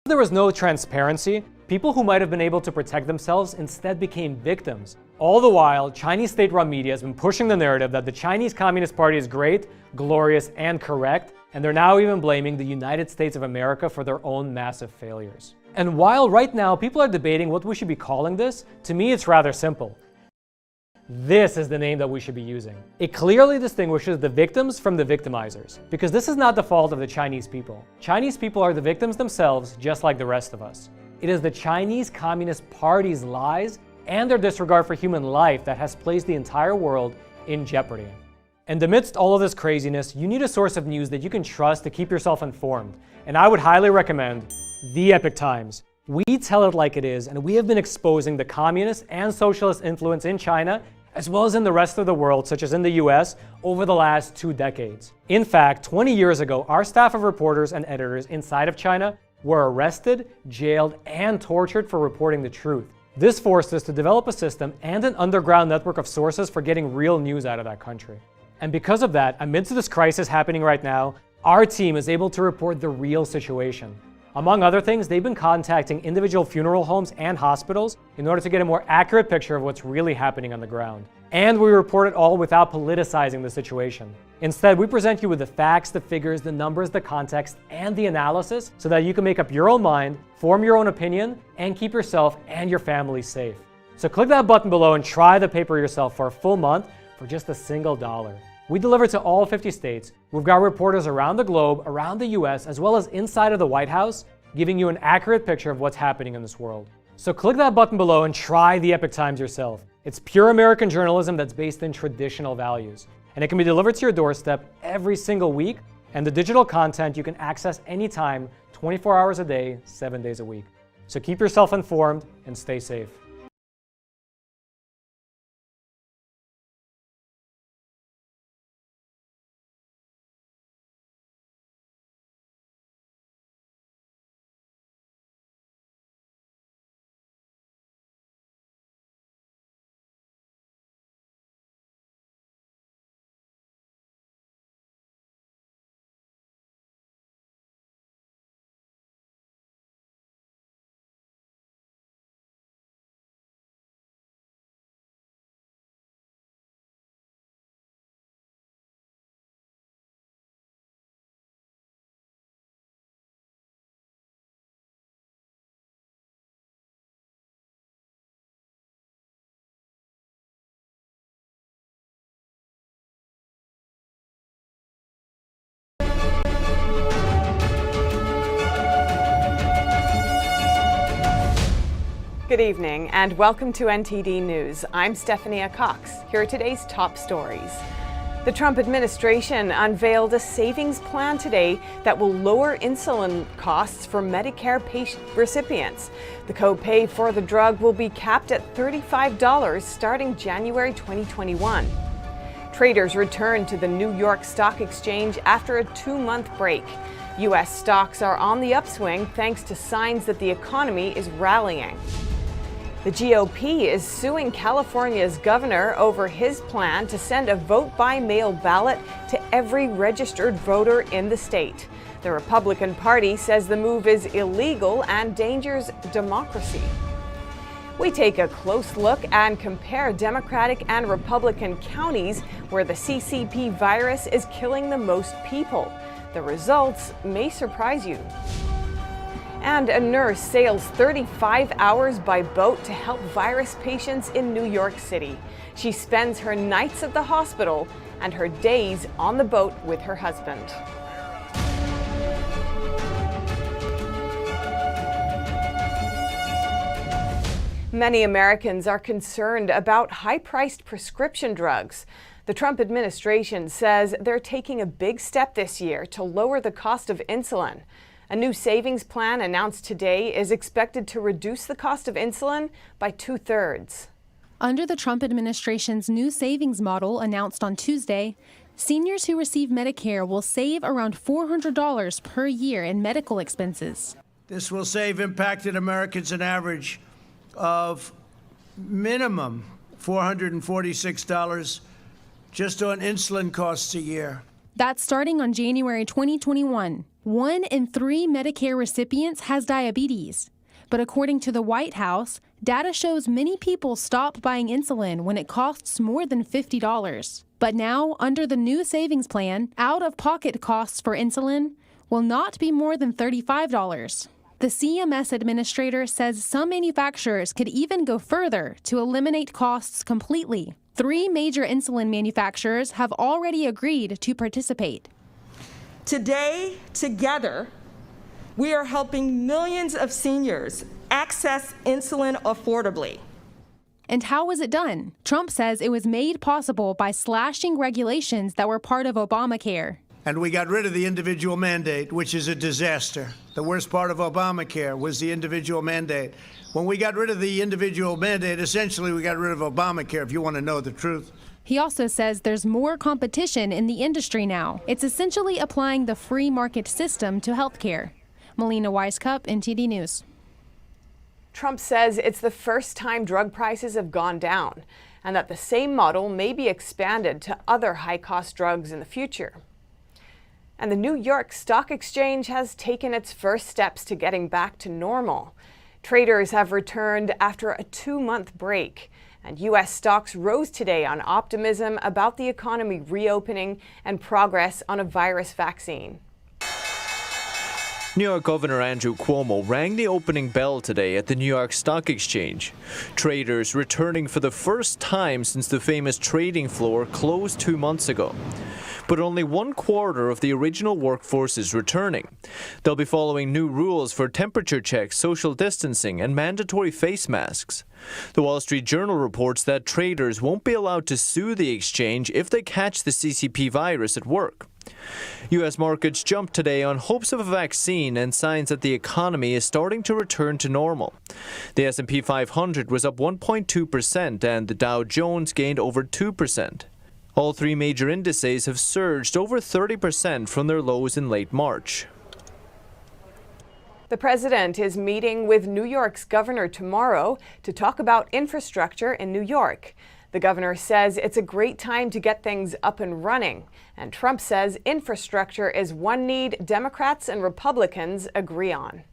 There was no transparency. People who might have been able to protect themselves instead became victims. All the while, Chinese state-run media has been pushing the narrative that the Chinese Communist Party is great, glorious, and correct, and they're now even blaming the United States of America for their own massive failures. And while right now people are debating what we should be calling this, to me it's rather simple. This is the name that we should be using. It clearly distinguishes the victims from the victimizers, because this is not the fault of the Chinese people. Chinese people are the victims themselves, just like the rest of us. It is the Chinese Communist Party's lies and their disregard for human life that has placed the entire world in jeopardy. And amidst all of this craziness, you need a source of news that you can trust to keep yourself informed. And I would highly recommend The Epoch Times. We tell it like it is, and we have been exposing the communist and socialist influence in China, as well as in the rest of the world, such as in the US, over the last 2 decades. In fact, 20 years ago, our staff of reporters and editors inside of China were arrested, jailed, and tortured for reporting the truth. This forced us to develop a system and an underground network of sources for getting real news out of that country. And because of that, amidst this crisis happening right now, our team is able to report the real situation. Among other things, they've been contacting individual funeral homes and hospitals in order to get a more accurate picture of what's really happening on the ground. And we report it all without politicizing the situation. Instead, we present you with the facts, the figures, the numbers, the context, and the analysis so that you can make up your own mind, form your own opinion, and keep yourself and your family safe. So click that button below and try the paper yourself for a full month for just $1. We deliver to all 50 states. We've got reporters around the globe, around the US, as well as inside of the White House, giving you an accurate picture of what's happening in this world. So click that button below and try The Epoch Times yourself. It's pure American journalism that's based in traditional values. And it can be delivered to your doorstep every single week. And the digital content you can access anytime, 24 hours a day, 7 days a week. So keep yourself informed and stay safe. Good evening and welcome to NTD News. I'm Stephania Cox. Here are today's top stories. The Trump administration unveiled a savings plan today that will lower insulin costs for Medicare patient recipients. The copay for the drug will be capped at $35 starting January 2021. Traders returned to the New York Stock Exchange after a 2-month break. U.S. stocks are on the upswing thanks to signs that the economy is rallying. The GOP is suing California's governor over his plan to send a vote-by-mail ballot to every registered voter in the state. The Republican Party says the move is illegal and endangers democracy. We take a close look and compare Democratic and Republican counties where the CCP virus is killing the most people. The results may surprise you. And a nurse sails 35 hours by boat to help virus patients in New York City. She spends her nights at the hospital and her days on the boat with her husband. Many Americans are concerned about high-priced prescription drugs. The Trump administration says they're taking a big step this year to lower the cost of insulin. A new savings plan announced today is expected to reduce the cost of insulin by 2/3. Under the Trump administration's new savings model announced on Tuesday, seniors who receive Medicare will save around $400 per year in medical expenses. This will save impacted Americans an average of minimum $446 just on insulin costs a year. That's starting on January 2021. 1 in 3 Medicare recipients has diabetes. But according to the White House, data shows many people stop buying insulin when it costs more than $50. But now, under the new savings plan, out-of-pocket costs for insulin will not be more than $35. The CMS administrator says some manufacturers could even go further to eliminate costs completely. 3 major insulin manufacturers have already agreed to participate. Today, together, we are helping millions of seniors access insulin affordably. And how was it done? Trump says it was made possible by slashing regulations that were part of Obamacare. And we got rid of the individual mandate, which is a disaster. The worst part of Obamacare was the individual mandate. When we got rid of the individual mandate, essentially we got rid of Obamacare, if you want to know the truth. He also says there's more competition in the industry now. It's essentially applying the free market system to healthcare. Melina Weiskup, NTD News. Trump says it's the first time drug prices have gone down and that the same model may be expanded to other high-cost drugs in the future. And the New York Stock Exchange has taken its first steps to getting back to normal. Traders have returned after a 2-month break, and U.S. stocks rose today on optimism about the economy reopening and progress on a virus vaccine. New York Governor Andrew Cuomo rang the opening bell today at the New York Stock Exchange. Traders returning for the first time since the famous trading floor closed 2 months ago. But only 1/4 of the original workforce is returning. They'll be following new rules for temperature checks, social distancing, and mandatory face masks. The Wall Street Journal reports that traders won't be allowed to sue the exchange if they catch the CCP virus at work. U.S. markets jumped today on hopes of a vaccine and signs that the economy is starting to return to normal. The S&P 500 was up 1.2% and the Dow Jones gained over 2%. All 3 major indices have surged over 30% from their lows in late March. The president is meeting with New York's governor tomorrow to talk about infrastructure in New York. The governor says it's a great time to get things up and running. And Trump says infrastructure is one need Democrats and Republicans agree on.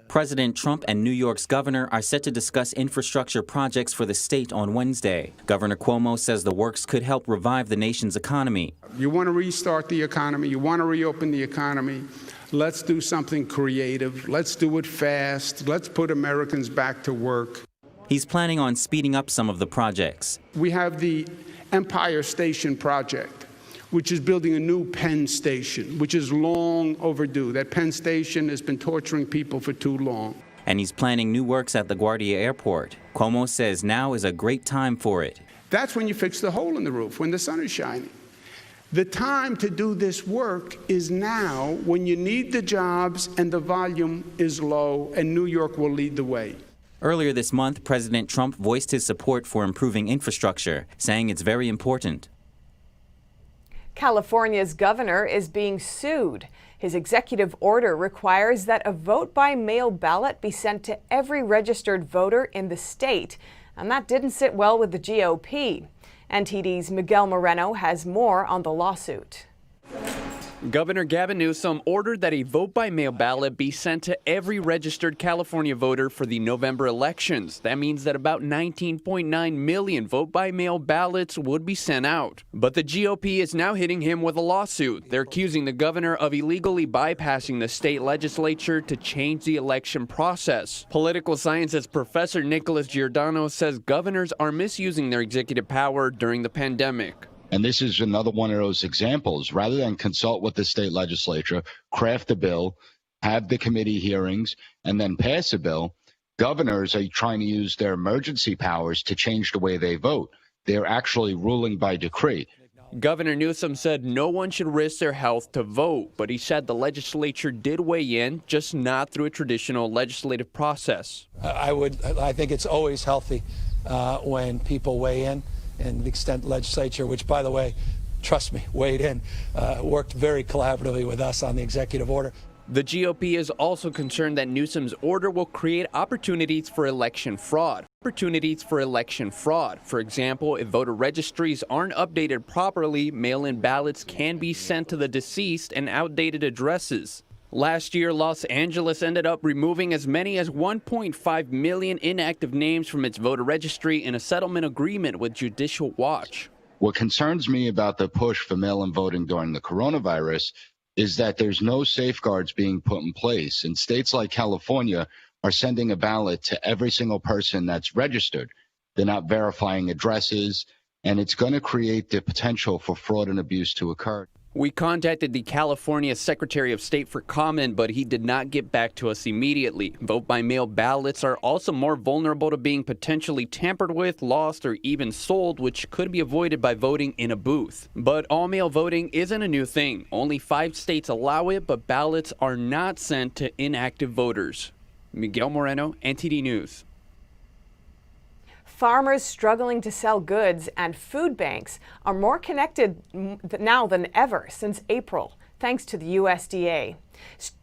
President Trump and New York's governor are set to discuss infrastructure projects for the state on Wednesday. Governor Cuomo says the works could help revive the nation's economy. You want to restart the economy, you want to reopen the economy. Let's do something creative. Let's do it fast. Let's put Americans back to work. He's planning on speeding up some of the projects. We have the Empire Station project, which is building a new Penn Station, which is long overdue. That Penn Station has been torturing people for too long. And he's planning new works at LaGuardia Airport. Cuomo says now is a great time for it. That's when you fix the hole in the roof, when the sun is shining. The time to do this work is now, when you need the jobs and the volume is low, and New York will lead the way. Earlier this month, President Trump voiced his support for improving infrastructure, saying it's very important. California's governor is being sued. His executive order requires that a vote-by-mail ballot be sent to every registered voter in the state, and that didn't sit well with the GOP. NTD's Miguel Moreno has more on the lawsuit. Governor Gavin Newsom ordered that a vote-by-mail ballot be sent to every registered California voter for the November elections. That means that about 19.9 million vote-by-mail ballots would be sent out. But the GOP is now hitting him with a lawsuit. They're accusing the governor of illegally bypassing the state legislature to change the election process. Political sciences professor Nicholas Giordano says governors are misusing their executive power during the pandemic. And this is another one of those examples. Rather than consult with the state legislature, craft a bill, have the committee hearings, and then pass a bill, governors are trying to use their emergency powers to change the way they vote. They're actually ruling by decree. Governor Newsom said no one should risk their health to vote, but he said the legislature did weigh in, just not through a traditional legislative process. I think it's always healthy when people weigh in. And the extent legislature, which, by the way, trust me, weighed in, worked very collaboratively with us on the executive order. The GOP is also concerned that Newsom's order will create opportunities for election fraud. For example, if voter registries aren't updated properly, mail-in ballots can be sent to the deceased and outdated addresses. Last year, Los Angeles ended up removing as many as 1.5 million inactive names from its voter registry in a settlement agreement with Judicial Watch. What concerns me about the push for mail-in voting during the coronavirus is that there's no safeguards being put in place. And states like California are sending a ballot to every single person that's registered. They're not verifying addresses, and it's going to create the potential for fraud and abuse to occur. We contacted the California Secretary of State for comment, but he did not get back to us immediately. Vote-by-mail ballots are also more vulnerable to being potentially tampered with, lost, or even sold, which could be avoided by voting in a booth. But all-mail voting isn't a new thing. Only 5 states allow it, but ballots are not sent to inactive voters. Miguel Moreno, NTD News. Farmers struggling to sell goods and food banks are more connected now than ever since April, thanks to the USDA.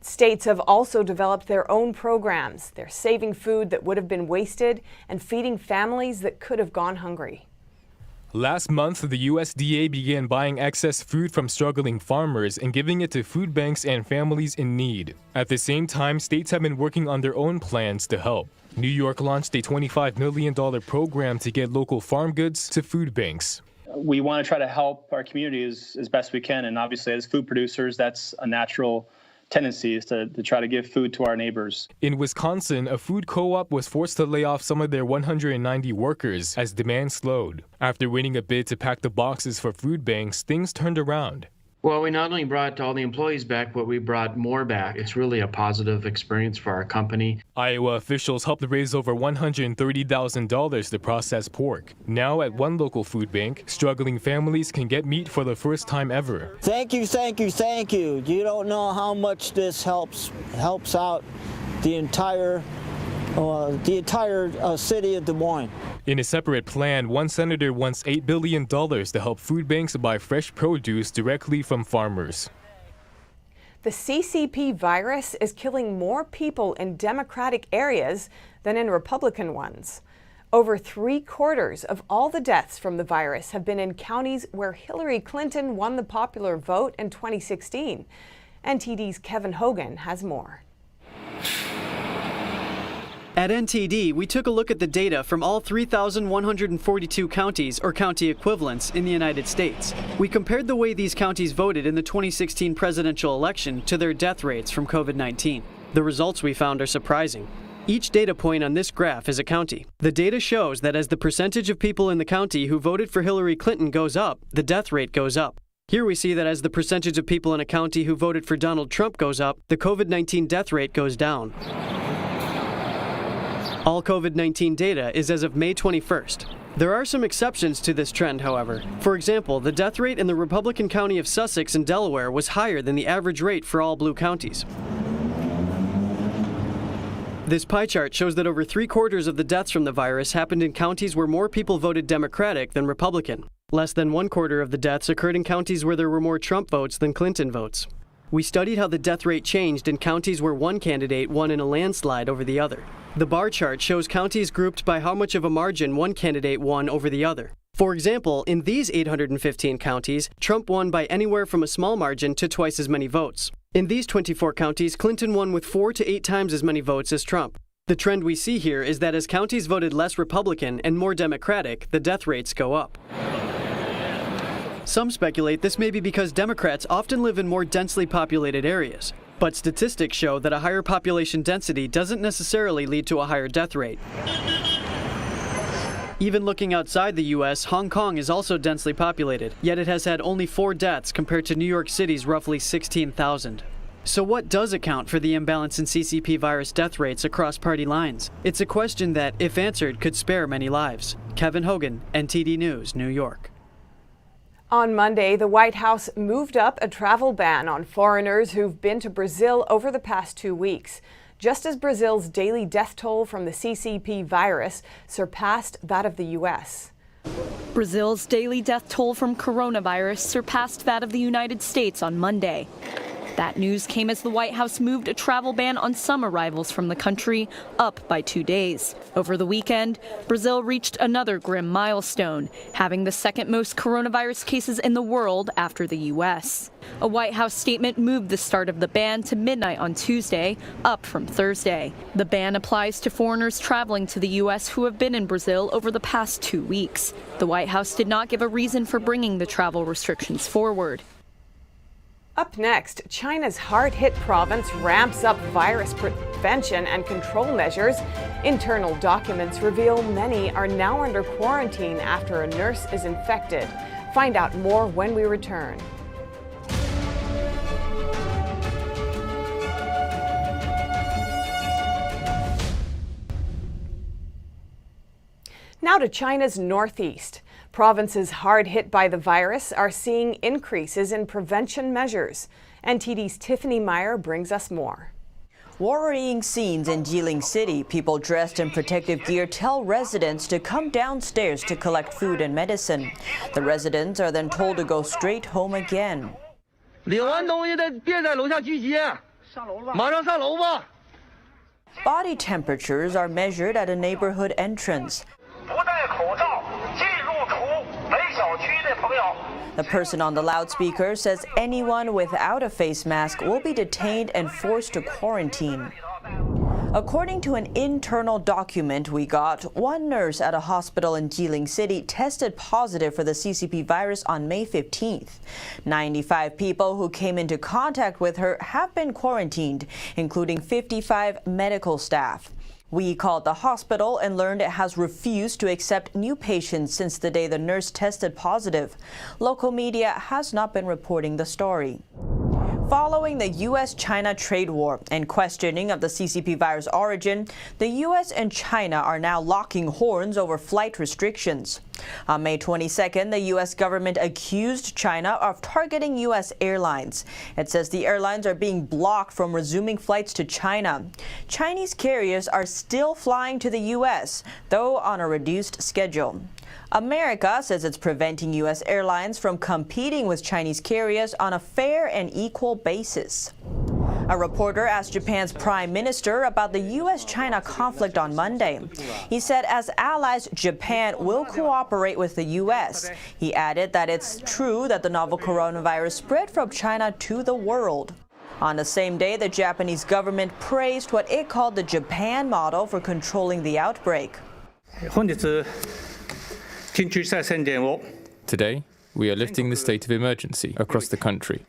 States have also developed their own programs. They're saving food that would have been wasted and feeding families that could have gone hungry. Last month, the USDA began buying excess food from struggling farmers and giving it to food banks and families in need. At the same time, states have been working on their own plans to help. New York launched a $25 million program to get local farm goods to food banks. We want to try to help our communities as best we can, and obviously as food producers, that's a natural tendency is to try to give food to our neighbors. In Wisconsin, a food co-op was forced to lay off some of their 190 workers as demand slowed. After winning a bid to pack the boxes for food banks, things turned around. Well, we not only brought all the employees back, but we brought more back. It's really a positive experience for our company. Iowa officials helped raise over $130,000 to process pork. Now at one local food bank, struggling families can get meat for the first time ever. Thank you, thank you, thank you. You don't know how much this helps out the entire city of Des Moines. In a separate plan, one senator wants $8 billion to help food banks buy fresh produce directly from farmers. The CCP virus is killing more people in Democratic areas than in Republican ones. Over 3/4 of all the deaths from the virus have been in counties where Hillary Clinton won the popular vote in 2016. NTD's Kevin Hogan has more. At NTD, we took a look at the data from all 3,142 counties or county equivalents in the United States. We compared the way these counties voted in the 2016 presidential election to their death rates from COVID-19. The results we found are surprising. Each data point on this graph is a county. The data shows that as the percentage of people in the county who voted for Hillary Clinton goes up, the death rate goes up. Here we see that as the percentage of people in a county who voted for Donald Trump goes up, the COVID-19 death rate goes down. All COVID-19 data is as of May 21st. There are some exceptions to this trend, however. For example, the death rate in the Republican county of Sussex in Delaware was higher than the average rate for all blue counties. This pie chart shows that over 3/4 of the deaths from the virus happened in counties where more people voted Democratic than Republican. Less than 1/4 of the deaths occurred in counties where there were more Trump votes than Clinton votes. We studied how the death rate changed in counties where one candidate won in a landslide over the other. The bar chart shows counties grouped by how much of a margin one candidate won over the other. For example, in these 815 counties, Trump won by anywhere from a small margin to twice as many votes. In these 24 counties, Clinton won with 4 to 8 times as many votes as Trump. The trend we see here is that as counties voted less Republican and more Democratic, the death rates go up. Some speculate this may be because Democrats often live in more densely populated areas. But statistics show that a higher population density doesn't necessarily lead to a higher death rate. Even looking outside the U.S., Hong Kong is also densely populated, yet it has had only 4 deaths compared to New York City's roughly 16,000. So what does account for the imbalance in CCP virus death rates across party lines? It's a question that, if answered, could spare many lives. Kevin Hogan, NTD News, New York. On Monday, the White House moved up a travel ban on foreigners who've been to Brazil over the past 2 weeks, just as Brazil's daily death toll from the CCP virus surpassed that of the U.S. Brazil's daily death toll from coronavirus surpassed that of the United States on Monday. That news came as the White House moved a travel ban on some arrivals from the country up by 2 days. Over the weekend, Brazil reached another grim milestone, having the second most coronavirus cases in the world after the U.S. A White House statement moved the start of the ban to midnight on Tuesday, up from Thursday. The ban applies to foreigners traveling to the U.S. who have been in Brazil over the past 2 weeks. The White House did not give a reason for bringing the travel restrictions forward. Up next, China's hard-hit province ramps up virus prevention and control measures. Internal documents reveal many are now under quarantine after a nurse is infected. Find out more when we return. Now to China's northeast. Provinces hard hit by the virus are seeing increases in prevention measures. NTD's Tiffany Meyer brings us more. Worrying scenes in Jilin City. People dressed in protective gear tell residents to come downstairs to collect food and medicine. The residents are then told to go straight home again. Body temperatures are measured at a neighborhood entrance. The person on the loudspeaker says anyone without a face mask will be detained and forced to quarantine. According to an internal document we got, one nurse at a hospital in Jilin City tested positive for the CCP virus on May 15th. 95 people who came into contact with her have been quarantined, including 55 medical staff. We called the hospital and learned it has refused to accept new patients since the day the nurse tested positive. Local media has not been reporting the story. Following the U.S.-China trade war and questioning of the CCP virus origin, the U.S. and China are now locking horns over flight restrictions. On May 22nd, the U.S. government accused China of targeting U.S. airlines. It says the airlines are being blocked from resuming flights to China. Chinese carriers are still flying to the U.S., though on a reduced schedule. America says it's preventing U.S. airlines from competing with Chinese carriers on a fair and equal basis. A reporter asked Japan's prime minister about the U.S.-China conflict on Monday. He said as allies, Japan will cooperate with the U.S. He added that it's true that the novel coronavirus spread from China to the world. On the same day, the Japanese government praised what it called the Japan model for controlling the outbreak. Today, we are lifting the state of emergency across the country.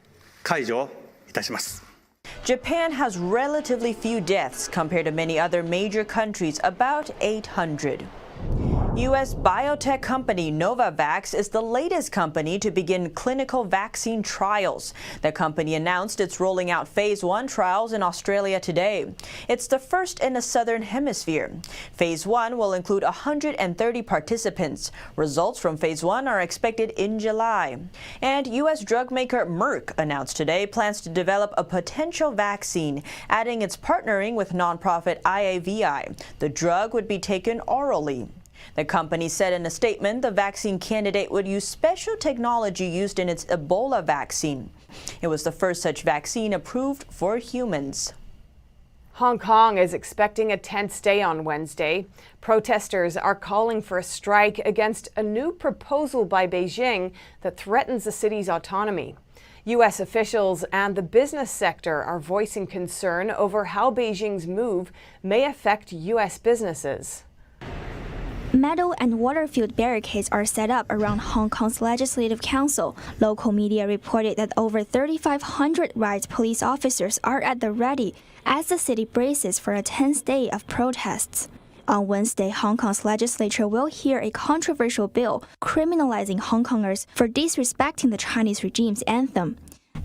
Japan has relatively few deaths compared to many other major countries, about 800. U.S. biotech company Novavax is the latest company to begin clinical vaccine trials. The company announced it's rolling out phase 1 trials in Australia today. It's the first in the southern hemisphere. Phase 1 will include 130 participants. Results from phase 1 are expected in July. And U.S. drug maker Merck announced today plans to develop a potential vaccine, adding it's partnering with nonprofit IAVI. The drug would be taken orally. The company said in a statement the vaccine candidate would use special technology used in its Ebola vaccine. It was the first such vaccine approved for humans. Hong Kong is expecting a tense day on Wednesday. Protesters are calling for a strike against a new proposal by Beijing that threatens the city's autonomy. U.S. officials and the business sector are voicing concern over how Beijing's move may affect U.S. businesses. Metal and water-filled barricades are set up around Hong Kong's Legislative Council. Local media reported that over 3,500 riot police officers are at the ready as the city braces for a tense day of protests. On Wednesday, Hong Kong's legislature will hear a controversial bill criminalizing Hong Kongers for disrespecting the Chinese regime's anthem.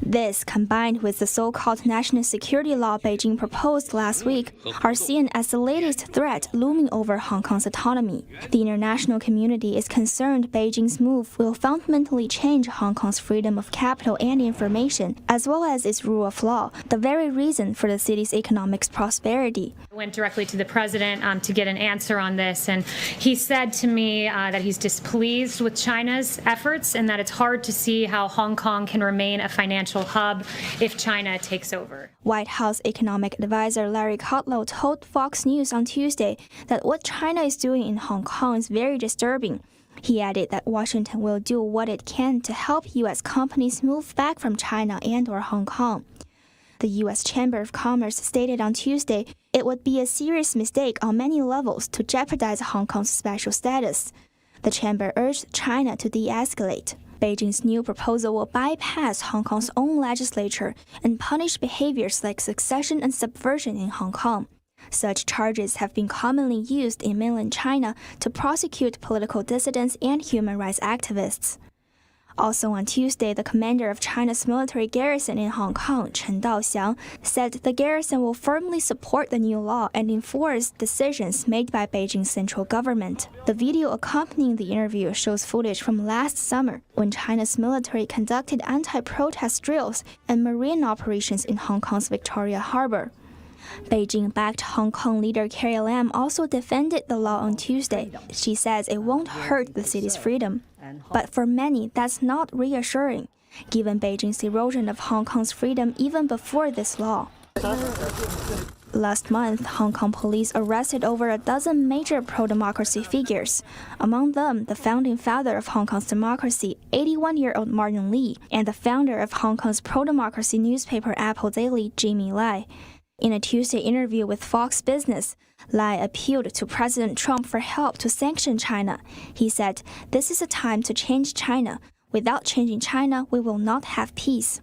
This, combined with the so-called national security law Beijing proposed last week, are seen as the latest threat looming over Hong Kong's autonomy. The international community is concerned Beijing's move will fundamentally change Hong Kong's freedom of capital and information, as well as its rule of law, the very reason for the city's economic prosperity. I went directly to the president to get an answer on this, and he said to me that he's displeased with China's efforts and that it's hard to see how Hong Kong can remain a financial financial hub if China takes over. White House economic advisor Larry Kudlow told Fox News on Tuesday that what China is doing in Hong Kong is very disturbing. He added that Washington will do what it can to help U.S. companies move back from China and/or Hong Kong. The U.S. Chamber of Commerce stated on Tuesday it would be a serious mistake on many levels to jeopardize Hong Kong's special status. The chamber urged China to de-escalate. Beijing's new proposal will bypass Hong Kong's own legislature and punish behaviors like succession and subversion in Hong Kong. Such charges have been commonly used in mainland China to prosecute political dissidents and human rights activists. Also on Tuesday, the commander of China's military garrison in Hong Kong, Chen Daoxiang, said the garrison will firmly support the new law and enforce decisions made by Beijing's central government. The video accompanying the interview shows footage from last summer when China's military conducted anti-protest drills and marine operations in Hong Kong's Victoria Harbor. Beijing-backed Hong Kong leader Carrie Lam also defended the law on Tuesday. She says it won't hurt the city's freedom. But for many, that's not reassuring, given Beijing's erosion of Hong Kong's freedom even before this law. Last month, Hong Kong police arrested over a dozen major pro-democracy figures, among them the founding father of Hong Kong's democracy, 81-year-old Martin Lee, and the founder of Hong Kong's pro-democracy newspaper Apple Daily, Jimmy Lai. In a Tuesday interview with Fox Business, Lai appealed to President Trump for help to sanction China. He said, "This is a time to change China. Without changing China, we will not have peace."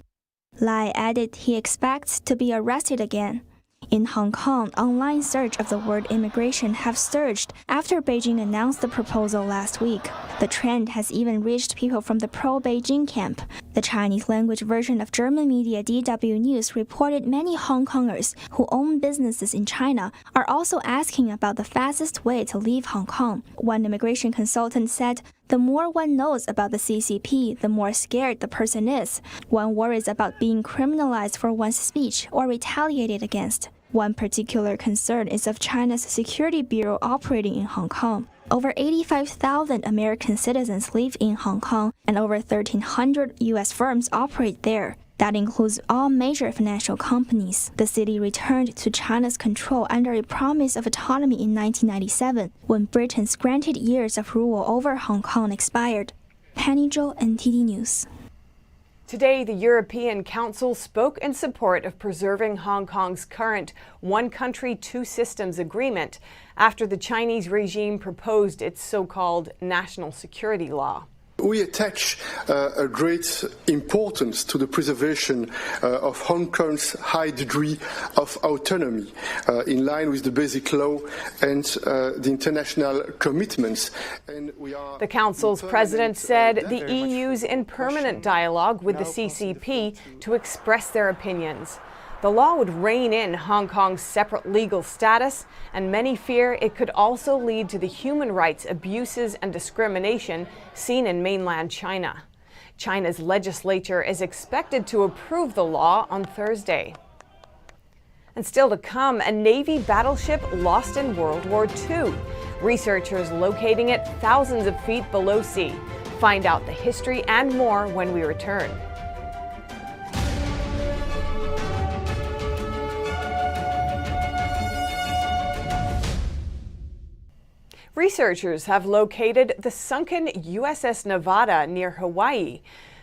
Lai added he expects to be arrested again. In Hong Kong, online search of the word immigration have surged after Beijing announced the proposal last week. The trend has even reached people from the pro-Beijing camp. The Chinese-language version of German media DW News reported many Hong Kongers who own businesses in China are also asking about the fastest way to leave Hong Kong. One immigration consultant said, "The more one knows about the CCP, the more scared the person is. One worries about being criminalized for one's speech or retaliated against." One particular concern is of China's Security Bureau operating in Hong Kong. Over 85,000 American citizens live in Hong Kong, and over 1,300 U.S. firms operate there. That includes all major financial companies. The city returned to China's control under a promise of autonomy in 1997, when Britain's granted years of rule over Hong Kong expired. Penny Zhou, NTD News. Today, the European Council spoke in support of preserving Hong Kong's current one country, two systems agreement after the Chinese regime proposed its so-called national security law. We attach a great importance to the preservation of Hong Kong's high degree of autonomy in line with the basic law and the international commitments. And the Council's president said the EU's in permanent dialogue with the CCP to express their opinions. The law would rein in Hong Kong's separate legal status, and many fear it could also lead to the human rights abuses and discrimination seen in mainland China. China's legislature is expected to approve the law on Thursday. And still to come, a Navy battleship lost in World War II. Researchers locating it thousands of feet below sea. Find out the history and more when we return. Researchers have located the sunken USS Nevada near Hawaii.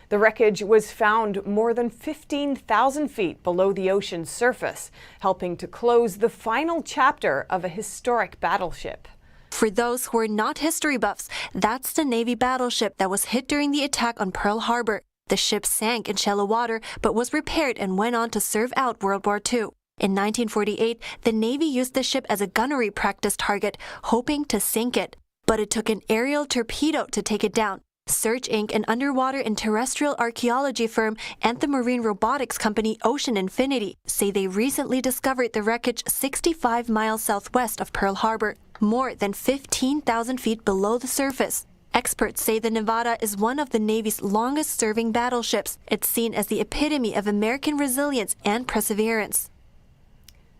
The wreckage was found more than 15,000 feet below the ocean's surface, helping to close the final chapter of a historic battleship. For those who are not history buffs, that's the Navy battleship that was hit during the attack on Pearl Harbor. The ship sank in shallow water, but was repaired and went on to serve out World War II. In 1948, the Navy used the ship as a gunnery practice target, hoping to sink it. But it took an aerial torpedo to take it down. Search Inc., an underwater and terrestrial archaeology firm, and the marine robotics company Ocean Infinity say they recently discovered the wreckage 65 miles southwest of Pearl Harbor, more than 15,000 feet below the surface. Experts say the Nevada is one of the Navy's longest-serving battleships. It's seen as the epitome of American resilience and perseverance.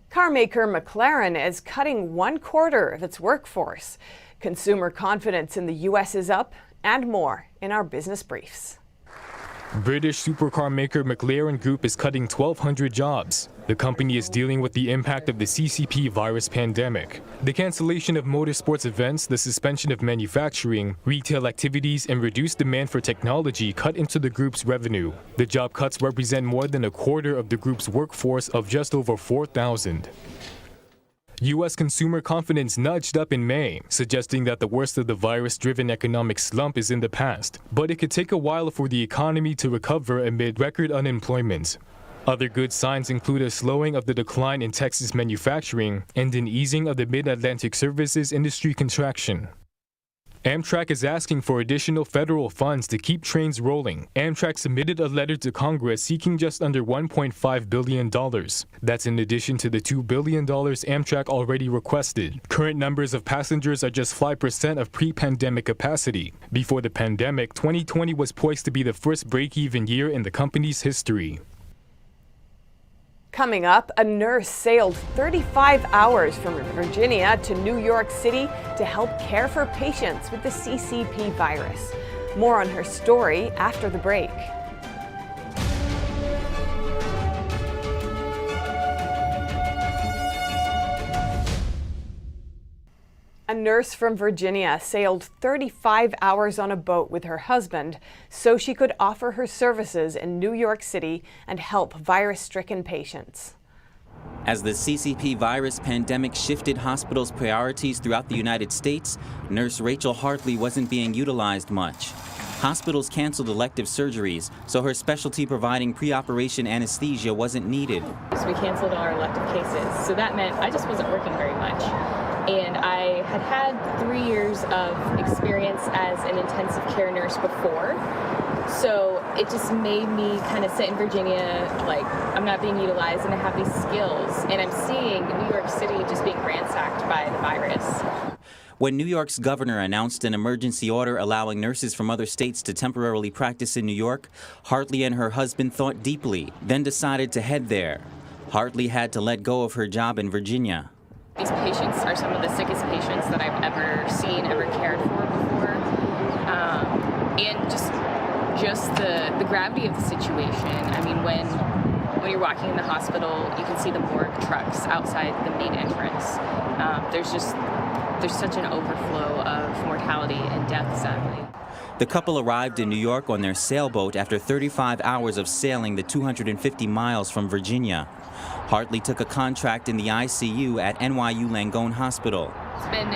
Carmaker McLaren is cutting 1/4 of its workforce. Consumer confidence in the U.S. is up, and more in our business briefs. British supercar maker McLaren Group is cutting 1,200 jobs. The company is dealing with the impact of the CCP virus pandemic. The cancellation of motorsports events, the suspension of manufacturing, retail activities, and reduced demand for technology cut into the group's revenue. The job cuts represent more than a quarter of the group's workforce of just over 4,000. U.S. consumer confidence nudged up in May, suggesting that the worst of the virus-driven economic slump is in the past. But it could take a while for the economy to recover amid record unemployment. Other good signs include a slowing of the decline in Texas manufacturing and an easing of the mid-Atlantic services industry contraction. Amtrak is asking for additional federal funds to keep trains rolling. Amtrak submitted a letter to Congress seeking just under $1.5 billion. That's in addition to the $2 billion Amtrak already requested. Current numbers of passengers are just 5% of pre-pandemic capacity. Before the pandemic, 2020 was poised to be the first break-even year in the company's history. Coming up, a nurse sailed 35 hours from Virginia to New York City to help care for patients with the CCP virus. More on her story after the break. A nurse from Virginia sailed 35 hours on a boat with her husband so she could offer her services in New York City and help virus-stricken patients. As the CCP virus pandemic shifted hospitals' priorities throughout the United States, nurse Rachel Hartley wasn't being utilized much. Hospitals canceled elective surgeries, so her specialty providing pre-operation anesthesia wasn't needed. So we canceled our elective cases, so that meant I just wasn't working very much. And I had 3 years of experience as an intensive care nurse before. So it just made me kind of sit in Virginia, like I'm not being utilized and I have these skills. And I'm seeing New York City just being ransacked by the virus. When New York's governor announced an emergency order allowing nurses from other states to temporarily practice in New York, Hartley and her husband thought deeply, then decided to head there. Hartley had to let go of her job in Virginia. These patients are some of the sickest patients that I've ever seen, ever cared for before. And just the gravity of the situation. I mean, when you're walking in the hospital, you can see the morgue trucks outside the main entrance. There's such an overflow of mortality and death, sadly. The couple arrived in New York on their sailboat after 35 hours of sailing the 250 miles from Virginia. Hartley took a contract in the ICU at NYU Langone Hospital. It's been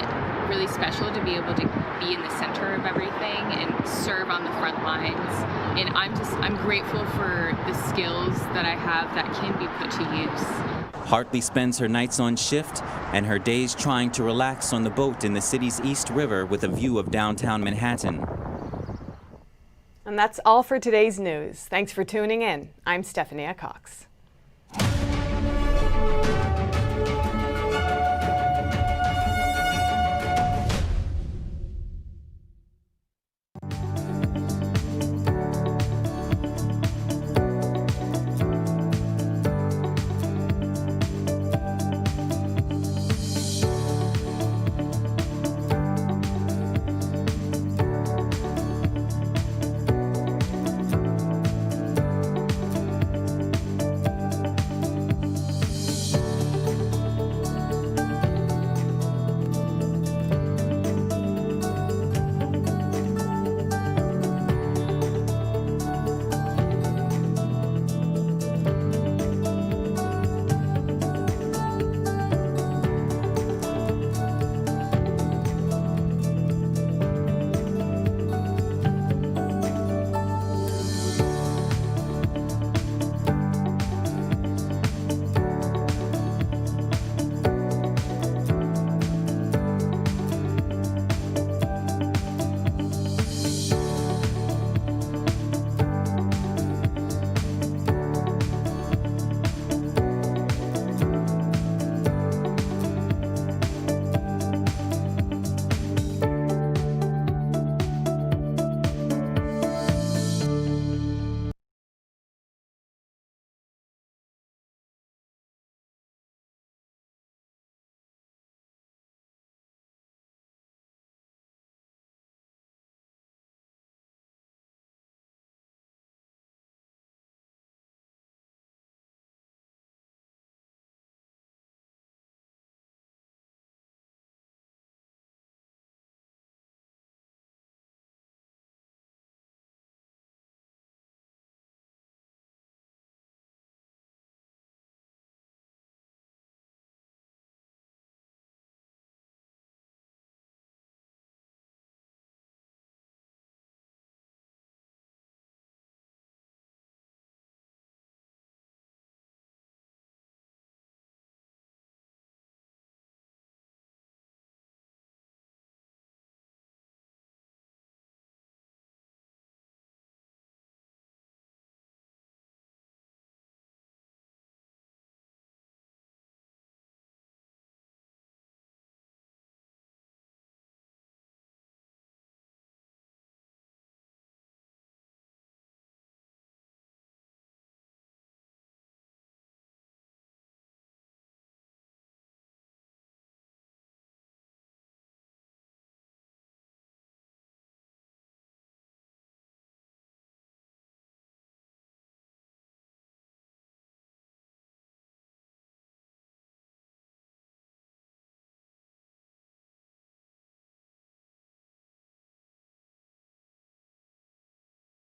really special to be able to be in the center of everything and serve on the front lines. And I'm grateful for the skills that I have that can be put to use. Hartley spends her nights on shift and her days trying to relax on the boat in the city's East River with a view of downtown Manhattan. And that's all for today's news. Thanks for tuning in. I'm Stephanie Cox.